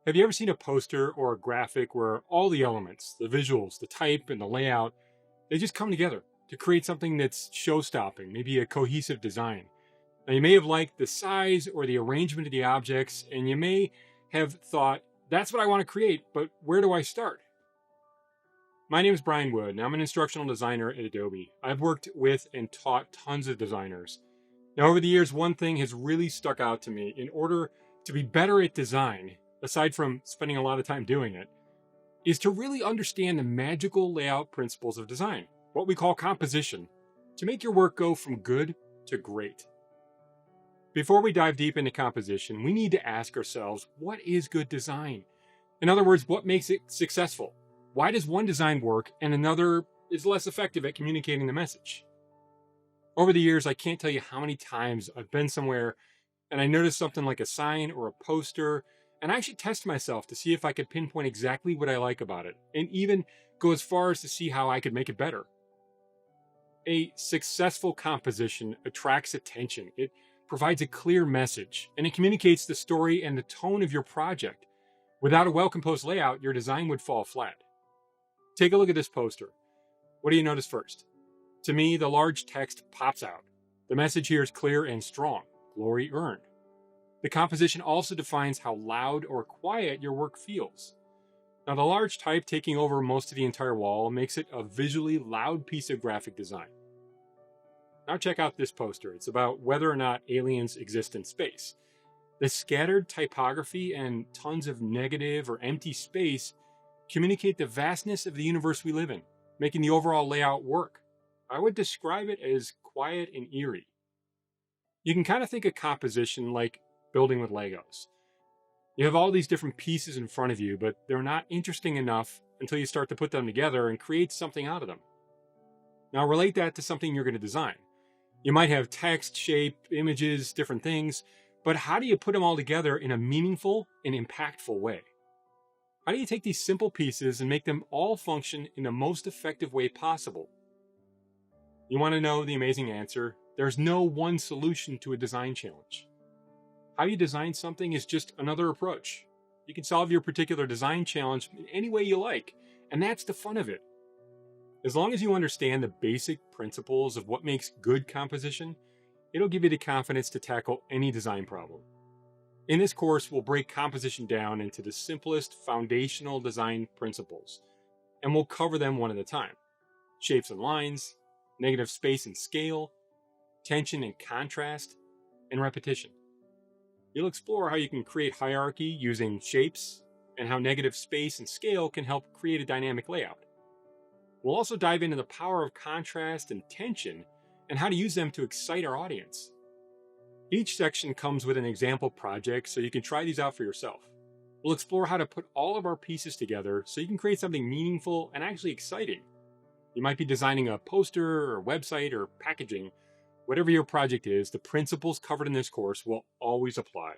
Have you ever seen a poster or a graphic where all the elements, the visuals, the type, and the layout, they just come together to create something that's show-stopping, maybe a cohesive design? Now, you may have liked the size or the arrangement of the objects, and you may have thought, that's what I want to create, but where do I start? My name is Brian Wood, and I'm an instructional designer at Adobe. I've worked with and taught tons of designers. Now, over the years, one thing has really stuck out to me. In order to be better at design, aside from spending a lot of time doing it, is to really understand the magical layout principles of design, what we call composition, to make your work go from good to great. Before we dive deep into composition, we need to ask ourselves, what is good design? In other words, what makes it successful? Why does one design work and another is less effective at communicating the message? Over the years, I can't tell you how many times I've been somewhere and I noticed something like a sign or a poster, and I actually test myself to see if I could pinpoint exactly what I like about it, and even go as far as to see how I could make it better. A successful composition attracts attention. It provides a clear message, and it communicates the story and the tone of your project. Without a well-composed layout, your design would fall flat. Take a look at this poster. What do you notice first? To me, the large text pops out. The message here is clear and strong. Glory earned. The composition also defines how loud or quiet your work feels. Now, the large type taking over most of the entire wall makes it a visually loud piece of graphic design. Now check out this poster. It's about whether or not aliens exist in space. The scattered typography and tons of negative or empty space communicate the vastness of the universe we live in, making the overall layout work. I would describe it as quiet and eerie. You can kind of think of composition like building with Legos. You have all these different pieces in front of you, but they're not interesting enough until you start to put them together and create something out of them. Now relate that to something you're going to design. You might have text, shape, images, different things, but how do you put them all together in a meaningful and impactful way? How do you take these simple pieces and make them all function in the most effective way possible? You want to know the amazing answer? There's no one solution to a design challenge. How you design something is just another approach. You can solve your particular design challenge in any way you like, and that's the fun of it. As long as you understand the basic principles of what makes good composition, it'll give you the confidence to tackle any design problem. In this course, we'll break composition down into the simplest foundational design principles, and we'll cover them one at a time. Shapes and lines, negative space and scale, tension and contrast, and repetition. You'll explore how you can create hierarchy using shapes and how negative space and scale can help create a dynamic layout. We'll also dive into the power of contrast and tension and how to use them to excite our audience. Each section comes with an example project so you can try these out for yourself. We'll explore how to put all of our pieces together so you can create something meaningful and actually exciting. You might be designing a poster or website or packaging. Whatever your project is, the principles covered in this course will always apply.